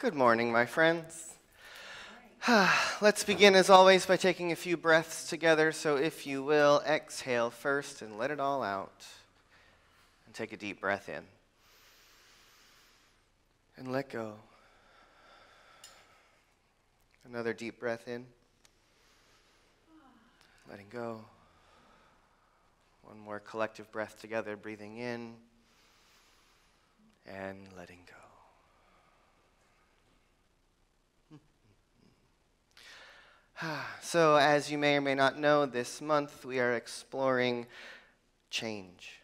Good morning, my friends. Let's begin, as always, by taking a few breaths together. So if you will, exhale first and let it all out. And take a deep breath in. And let go. Another deep breath in. Letting go. One more collective breath together, breathing in and letting go. So, as you may or may not know, this month we are exploring change.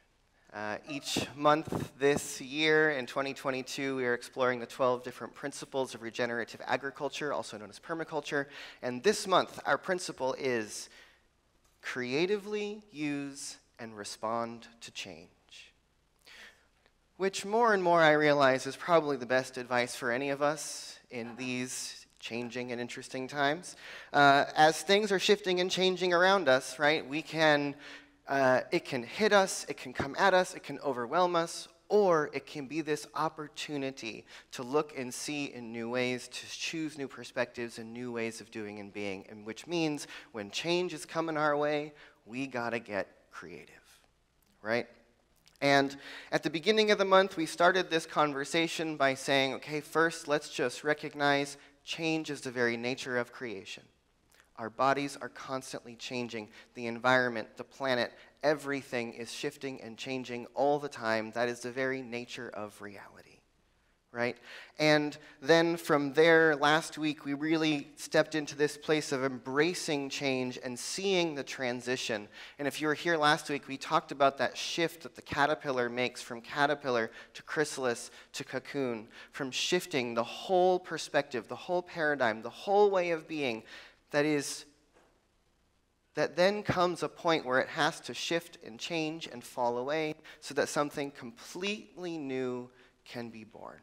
Each month this year, in 2022, we are exploring the 12 different principles of regenerative agriculture, also known as permaculture. And this month, our principle is creatively use and respond to change. Which more and more I realize is probably the best advice for any of us in these changing and interesting times. As things are shifting and changing around us, right, it can hit us, it can come at us, it can overwhelm us, or it can be this opportunity to look and see in new ways, to choose new perspectives and new ways of doing and being, and which means when change is coming our way, we gotta get creative, right? And at the beginning of the month, we started this conversation by saying, okay, first, let's just recognize change is the very nature of creation. Our bodies are constantly changing. The environment, the planet, everything is shifting and changing all the time. That is the very nature of reality, right? And then from there, last week, we really stepped into this place of embracing change and seeing the transition. And if you were here last week, we talked about that shift that the caterpillar makes from caterpillar to chrysalis to cocoon, from shifting the whole perspective, the whole paradigm, the whole way of being, that then comes a point where it has to shift and change and fall away so that something completely new can be born.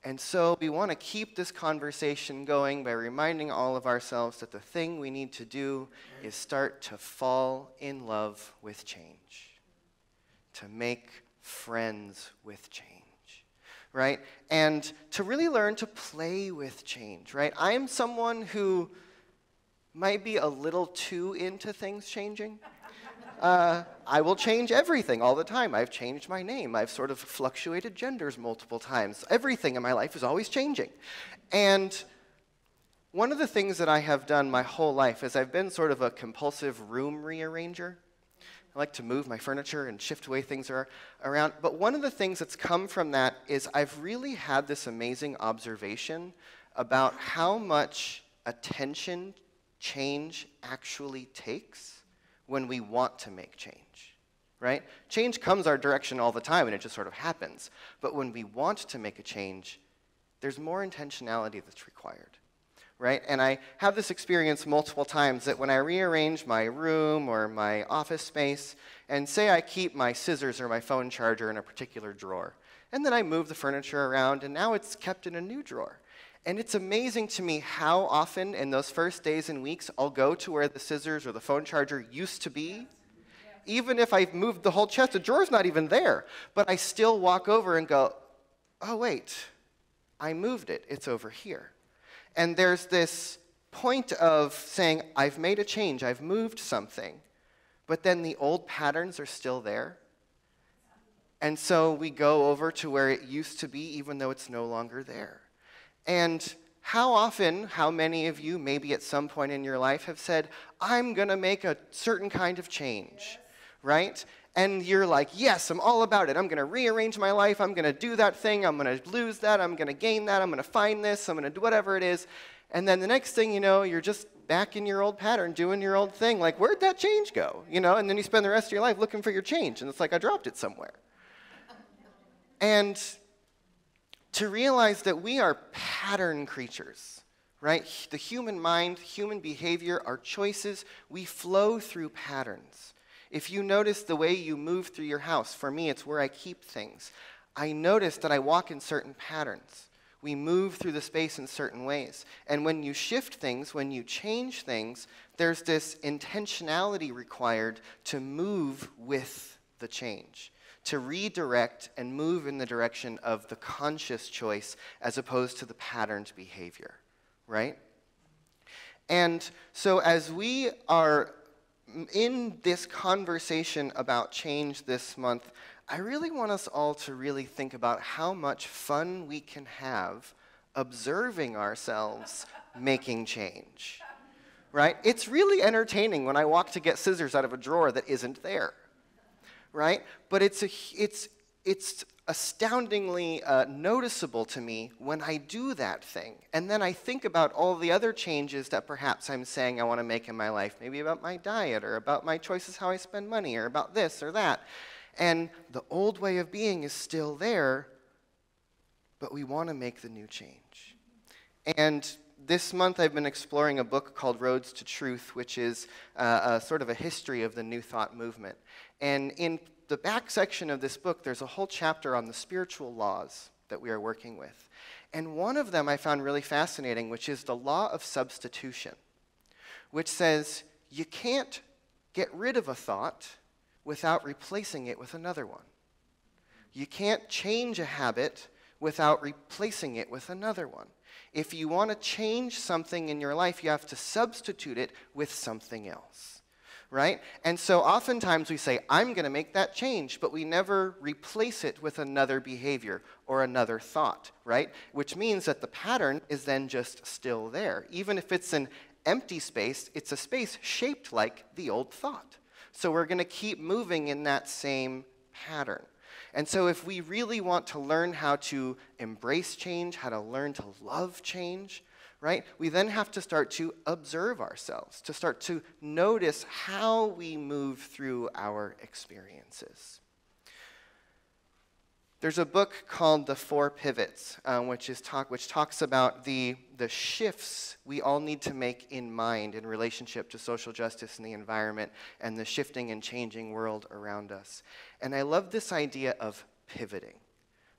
And so we want to keep this conversation going by reminding all of ourselves that the thing we need to do is start to fall in love with change, to make friends with change, right? And to really learn to play with change, right? I am someone who might be a little too into things changing. I will change everything all the time. I've changed my name. I've sort of fluctuated genders multiple times. Everything in my life is always changing. And one of the things that I have done my whole life is I've been sort of a compulsive room rearranger. I like to move my furniture and shift away things around. But one of the things that's come from that is I've really had this amazing observation about how much attention change actually takes when we want to make change, right? Change comes our direction all the time and it just sort of happens. But when we want to make a change, there's more intentionality that's required, right? And I have this experience multiple times that when I rearrange my room or my office space, and say I keep my scissors or my phone charger in a particular drawer, and then I move the furniture around and now it's kept in a new drawer. And it's amazing to me how often in those first days and weeks I'll go to where the scissors or the phone charger used to be. Even if I've moved the whole chest, the drawer's not even there. But I still walk over and go, oh wait, I moved it, it's over here. And there's this point of saying, I've made a change, I've moved something, but then the old patterns are still there. And so we go over to where it used to be even though it's no longer there. And how often, how many of you, maybe at some point in your life, have said, I'm going to make a certain kind of change, right? And you're like, yes, I'm all about it. I'm going to rearrange my life. I'm going to do that thing. I'm going to lose that. I'm going to gain that. I'm going to find this. I'm going to do whatever it is. And then the next thing you know, you're just back in your old pattern, doing your old thing. Like, where'd that change go? You know, and then you spend the rest of your life looking for your change. And it's like, I dropped it somewhere. And to realize that we are pattern creatures, right? The human mind, human behavior, our choices, we flow through patterns. If you notice the way you move through your house, for me, it's where I keep things. I notice that I walk in certain patterns. We move through the space in certain ways. And when you shift things, when you change things, there's this intentionality required to move with the change, to redirect and move in the direction of the conscious choice as opposed to the patterned behavior, right? And so as we are in this conversation about change this month, I really want us all to really think about how much fun we can have observing ourselves making change, right? It's really entertaining when I walk to get scissors out of a drawer that isn't there, right? But it's astoundingly noticeable to me when I do that thing. And then I think about all the other changes that perhaps I'm saying I want to make in my life, maybe about my diet or about my choices how I spend money or about this or that. And the old way of being is still there, but we want to make the new change. And this month I've been exploring a book called Roads to Truth, which is sort of a history of the New Thought movement. And in the back section of this book, there's a whole chapter on the spiritual laws that we are working with. And one of them I found really fascinating, which is the law of substitution, which says you can't get rid of a thought without replacing it with another one. You can't change a habit without replacing it with another one. If you want to change something in your life, you have to substitute it with something else, right? And so oftentimes we say, I'm going to make that change, but we never replace it with another behavior or another thought, right? Which means that the pattern is then just still there. Even if it's an empty space, it's a space shaped like the old thought. So we're going to keep moving in that same pattern. And so if we really want to learn how to embrace change, how to learn to love change, right, we then have to start to observe ourselves, to start to notice how we move through our experiences. There's a book called The Four Pivots, which talks about the shifts we all need to make in mind in relationship to social justice and the environment and the shifting and changing world around us. And I love this idea of pivoting,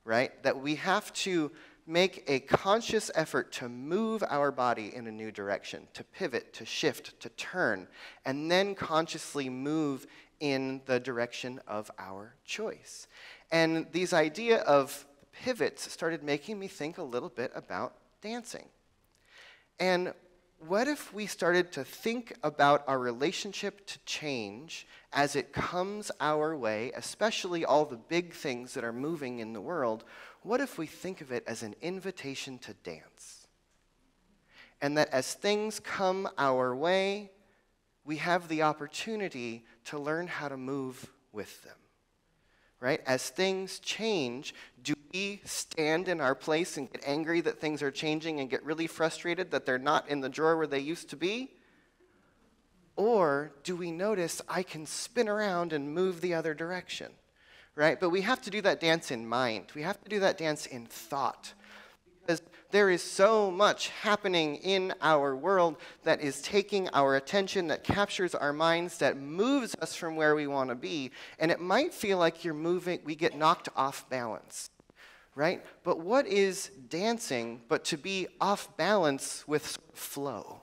right? That we have to make a conscious effort to move our body in a new direction, to pivot, to shift, to turn, and then consciously move in the direction of our choice. And these idea of pivots started making me think a little bit about dancing. And what if we started to think about our relationship to change as it comes our way, especially all the big things that are moving in the world? What if we think of it as an invitation to dance? And that as things come our way, we have the opportunity to learn how to move with them. Right? As things change, do we stand in our place and get angry that things are changing and get really frustrated that they're not in the drawer where they used to be? Or do we notice I can spin around and move the other direction? Right? But we have to do that dance in mind. We have to do that dance in thought. Because there is so much happening in our world that is taking our attention, that captures our minds, that moves us from where we want to be. And it might feel like we get knocked off balance, right? But what is dancing but to be off balance with flow?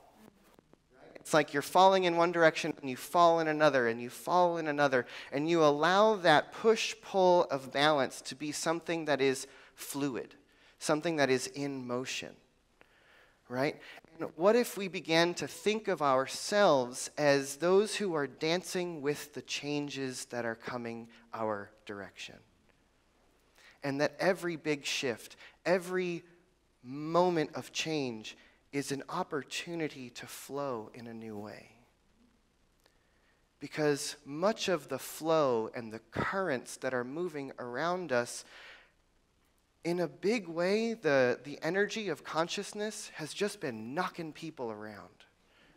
It's like you're falling in one direction and you fall in another and you fall in another, and you allow that push-pull of balance to be something that is fluid, something that is in motion, right? And what if we began to think of ourselves as those who are dancing with the changes that are coming our direction? And that every big shift, every moment of change is an opportunity to flow in a new way. Because much of the flow and the currents that are moving around us, in a big way, the energy of consciousness has just been knocking people around,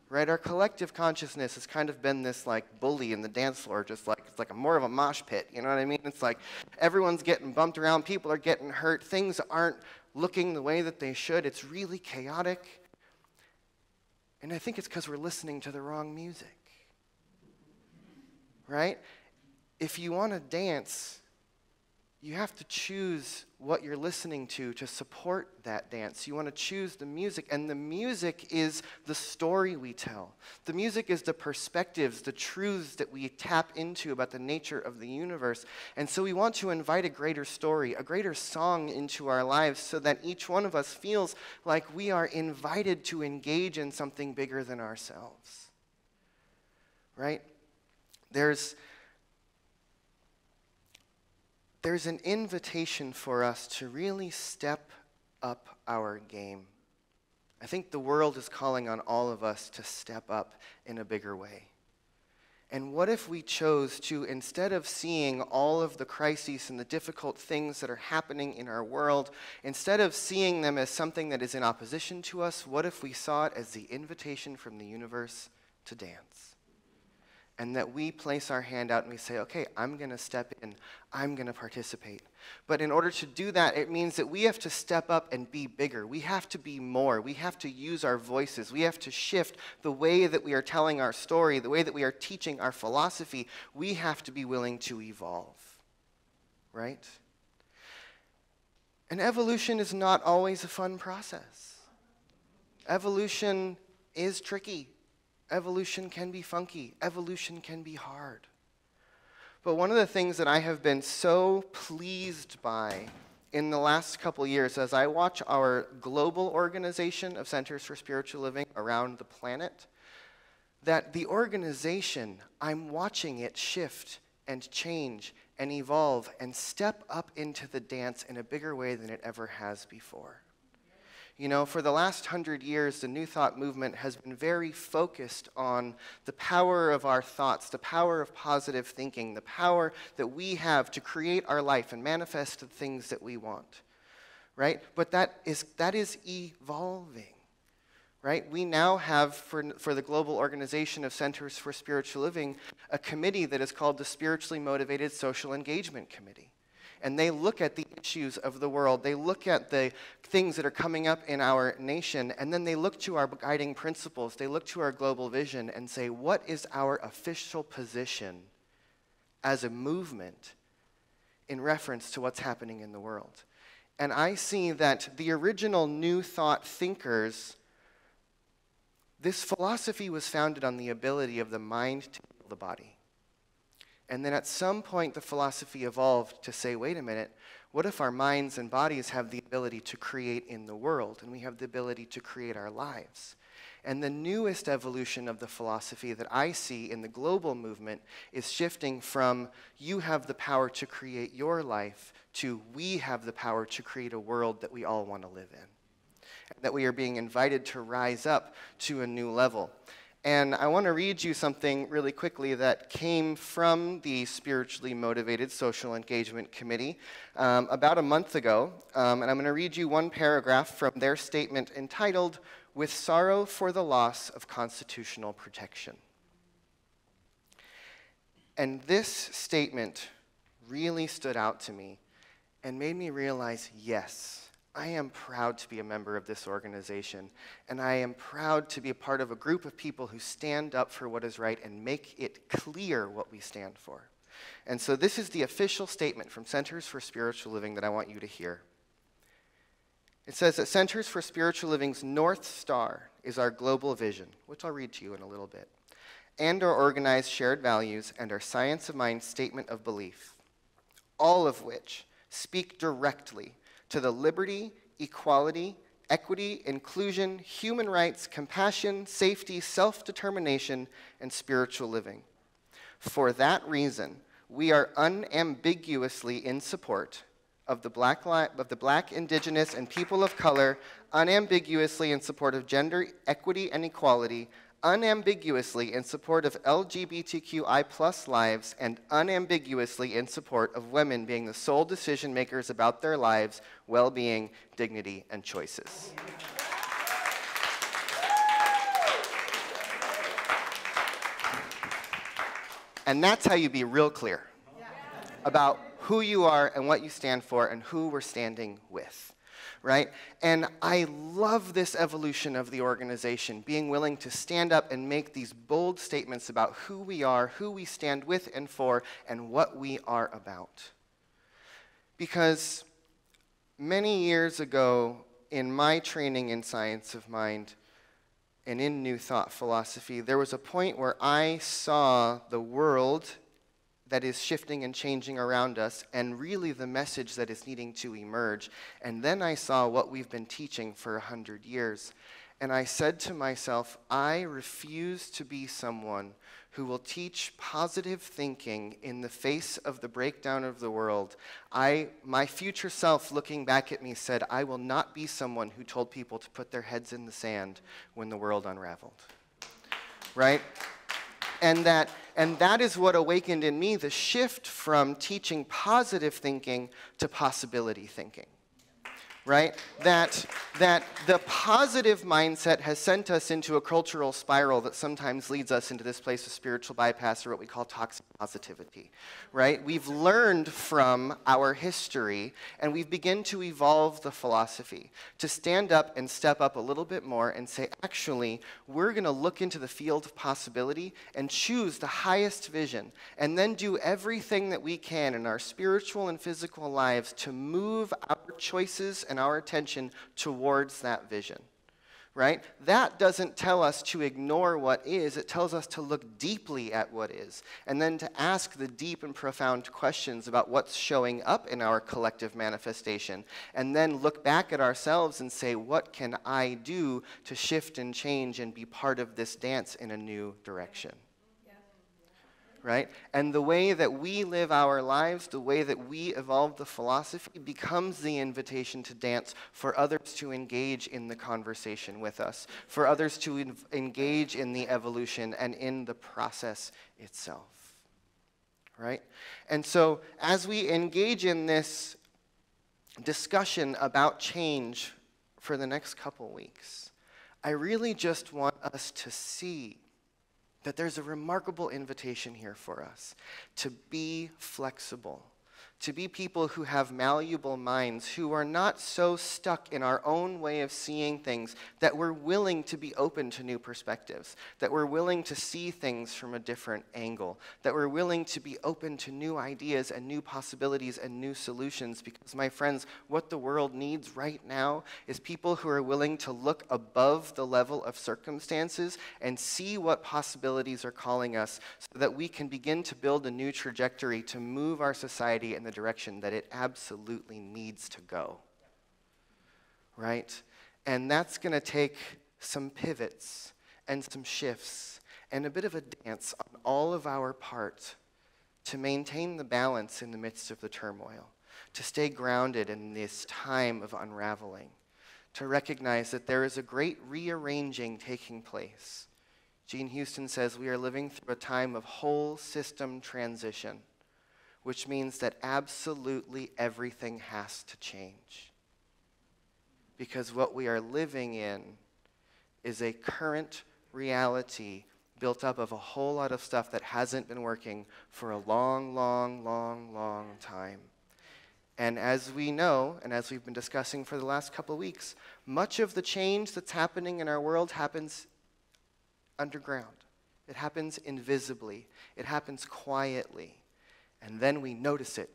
right? Our collective consciousness has kind of been this like bully in the dance floor, just like it's like more of a mosh pit, you know what I mean? It's like everyone's getting bumped around, people are getting hurt, things aren't looking the way that they should. It's really chaotic. And I think it's because we're listening to the wrong music, right? If you want to dance, you have to choose what you're listening to support that dance. You want to choose the music, and the music is the story we tell. The music is the perspectives, the truths that we tap into about the nature of the universe. And so we want to invite a greater story, a greater song into our lives so that each one of us feels like we are invited to engage in something bigger than ourselves. Right? There's an invitation for us to really step up our game. I think the world is calling on all of us to step up in a bigger way. And what if we chose to, instead of seeing all of the crises and the difficult things that are happening in our world, instead of seeing them as something that is in opposition to us, what if we saw it as the invitation from the universe to dance? And that we place our hand out and we say, okay, I'm going to step in. I'm going to participate. But in order to do that, it means that we have to step up and be bigger. We have to be more. We have to use our voices. We have to shift the way that we are telling our story, the way that we are teaching our philosophy. We have to be willing to evolve, right? And evolution is not always a fun process. Evolution is tricky. Evolution can be funky. Evolution can be hard. But one of the things that I have been so pleased by in the last couple years as I watch our global organization of Centers for Spiritual Living around the planet, that the organization, I'm watching it shift and change and evolve and step up into the dance in a bigger way than it ever has before. You know, for the last 100 years, the New Thought movement has been very focused on the power of our thoughts, the power of positive thinking, the power that we have to create our life and manifest the things that we want, right? But that is evolving, right? We now have, for the global organization of Centers for Spiritual Living, a committee that is called the Spiritually Motivated Social Engagement Committee. And they look at the issues of the world. They look at the things that are coming up in our nation, and then they look to our guiding principles. They look to our global vision and say, what is our official position as a movement in reference to what's happening in the world? And I see that the original New Thought thinkers, this philosophy was founded on the ability of the mind to heal the body. And then at some point, the philosophy evolved to say, wait a minute, what if our minds and bodies have the ability to create in the world, and we have the ability to create our lives? And the newest evolution of the philosophy that I see in the global movement is shifting from you have the power to create your life to we have the power to create a world that we all want to live in. And that we are being invited to rise up to a new level. And I want to read you something really quickly that came from the Spiritually Motivated Social Engagement Committee about a month ago. And I'm going to read you one paragraph from their statement entitled, "With Sorrow for the Loss of Constitutional Protection." And this statement really stood out to me and made me realize, yes, I am proud to be a member of this organization, and I am proud to be a part of a group of people who stand up for what is right and make it clear what we stand for. And so this is the official statement from Centers for Spiritual Living that I want you to hear. It says that Centers for Spiritual Living's North Star is our global vision, which I'll read to you in a little bit, and our organized shared values and our Science of Mind statement of belief, all of which speak directly to the liberty, equality, equity, inclusion, human rights, compassion, safety, self-determination, and spiritual living. For that reason, we are unambiguously in support of the Black, Indigenous, and people of color, unambiguously in support of gender equity and equality, unambiguously in support of LGBTQI+ lives, and unambiguously in support of women being the sole decision makers about their lives, well-being, dignity, and choices. And that's how you be real clear about who you are and what you stand for and who we're standing with. Right? And I love this evolution of the organization, being willing to stand up and make these bold statements about who we are, who we stand with and for, and what we are about. Because many years ago, in my training in science of mind and in New Thought philosophy, there was a point where I saw the world that is shifting and changing around us, and really the message that is needing to emerge. And then I saw what we've been teaching for 100 years. And I said to myself, I refuse to be someone who will teach positive thinking in the face of the breakdown of the world. My future self looking back at me said, I will not be someone who told people to put their heads in the sand when the world unraveled. Right? And that is what awakened in me the shift from teaching positive thinking to possibility thinking, right? That the positive mindset has sent us into a cultural spiral that sometimes leads us into this place of spiritual bypass, or what we call toxic positivity, right? We've learned from our history, and we've begun to evolve the philosophy to stand up and step up a little bit more and say, actually, we're going to look into the field of possibility and choose the highest vision, and then do everything that we can in our spiritual and physical lives to move our choices and our attention towards that vision, right? That doesn't tell us to ignore what is. It tells us to look deeply at what is, and then to ask the deep and profound questions about what's showing up in our collective manifestation, and then look back at ourselves and say, what can I do to shift and change and be part of this dance in a new direction? Right? And the way that we live our lives, the way that we evolve the philosophy, becomes the invitation to dance for others to engage in the conversation with us, for others to engage in the evolution and in the process itself. Right? And so as we engage in this discussion about change for the next couple weeks, I really just want us to see that there's a remarkable invitation here for us to be flexible, to be people who have malleable minds, who are not so stuck in our own way of seeing things, that we're willing to be open to new perspectives, that we're willing to see things from a different angle, that we're willing to be open to new ideas and new possibilities and new solutions. Because, my friends, what the world needs right now is people who are willing to look above the level of circumstances and see what possibilities are calling us, so that we can begin to build a new trajectory to move our society in the direction that it absolutely needs to go, right? And that's going to take some pivots and some shifts and a bit of a dance on all of our part to maintain the balance in the midst of the turmoil, to stay grounded in this time of unraveling, to recognize that there is a great rearranging taking place. Gene Houston says we are living through a time of whole system transition, which means that absolutely everything has to change. Because what we are living in is a current reality built up of a whole lot of stuff that hasn't been working for a long, long, long, long time. And as we know, and as we've been discussing for the last couple of weeks, much of the change that's happening in our world happens underground. It happens invisibly. It happens quietly. And then we notice it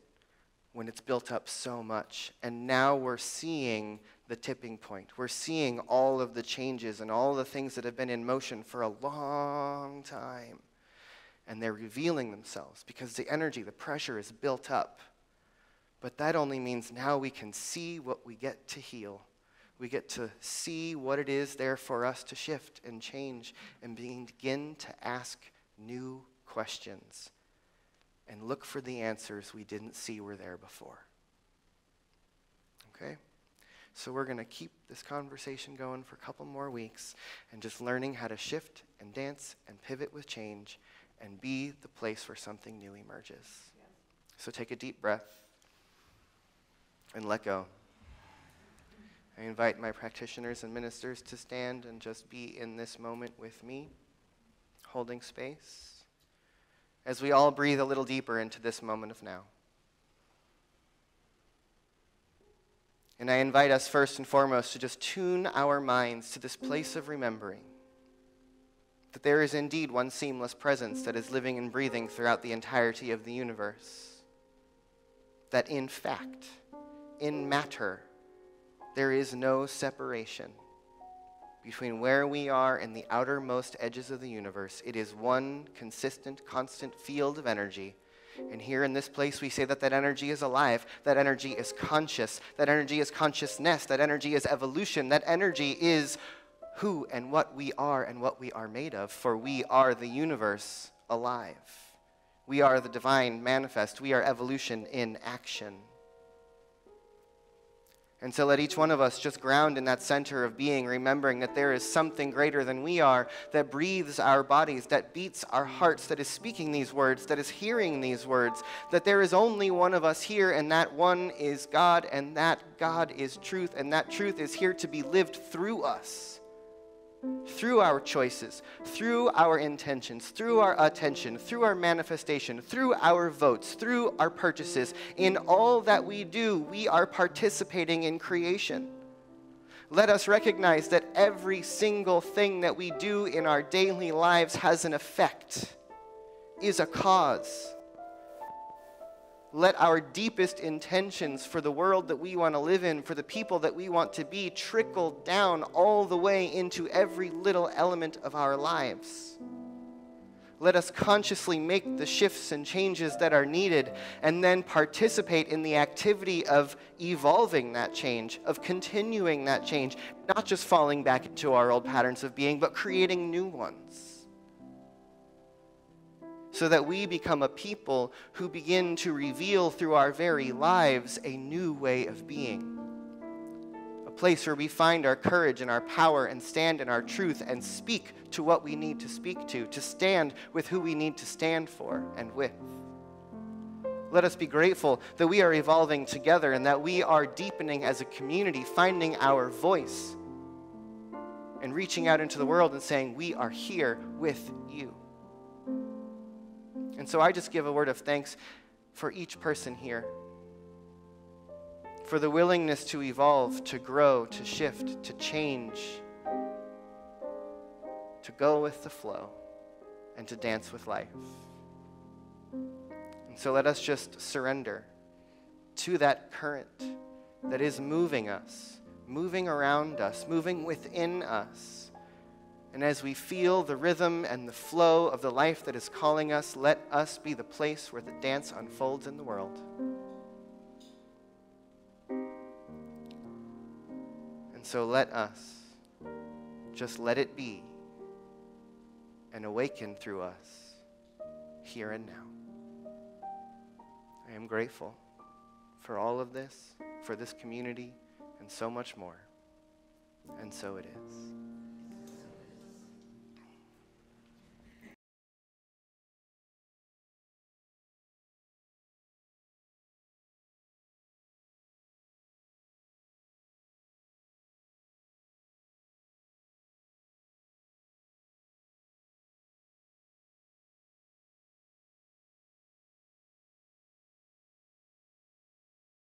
when it's built up so much. And now we're seeing the tipping point. We're seeing all of the changes and all the things that have been in motion for a long time. And they're revealing themselves because the energy, the pressure is built up. But that only means now we can see what we get to heal. We get to see what it is there for us to shift and change and begin to ask new questions and look for the answers we didn't see were there before. Okay? So we're going to keep this conversation going for a couple more weeks and just learning how to shift and dance and pivot with change and be the place where something new emerges. Yeah. So take a deep breath and let go. I invite my practitioners and ministers to stand and just be in this moment with me, holding space, as we all breathe a little deeper into this moment of now. And I invite us first and foremost to just tune our minds to this place of remembering that there is indeed one seamless presence that is living and breathing throughout the entirety of the universe. that in fact, in matter, there is no separation between where we are and the outermost edges of the universe. It is one consistent, constant field of energy. And here in this place, we say that that energy is alive, that energy is conscious, that energy is consciousness, that energy is evolution, that energy is who and what we are and what we are made of, for we are the universe alive. We are the divine manifest. We are evolution in action. And so let each one of us just ground in that center of being, remembering that there is something greater than we are, that breathes our bodies, that beats our hearts, that is speaking these words, that is hearing these words, that there is only one of us here, and that one is God, and that God is truth, and that truth is here to be lived through us. Through our choices, through our intentions, through our attention, through our manifestation, through our votes, through our purchases. In all that we do, we are participating in creation. Let us recognize that every single thing that we do in our daily lives has an effect, is a cause. Let our deepest intentions for the world that we want to live in, for the people that we want to be, trickle down all the way into every little element of our lives. Let us consciously make the shifts and changes that are needed, and then participate in the activity of evolving that change, of continuing that change, not just falling back into our old patterns of being, but creating new ones. So that we become a people who begin to reveal through our very lives a new way of being. A place where we find our courage and our power and stand in our truth and speak to what we need to speak to stand with who we need to stand for and with. Let us be grateful that we are evolving together and that we are deepening as a community, finding our voice and reaching out into the world and saying, we are here with you. And so I just give a word of thanks for each person here, for the willingness to evolve, to grow, to shift, to change, to go with the flow, and to dance with life. And so let us just surrender to that current that is moving us, moving around us, moving within us. And as we feel the rhythm and the flow of the life that is calling us, let us be the place where the dance unfolds in the world. And so let us just let it be and awaken through us here and now. I am grateful for all of this, for this community, and so much more. And so it is.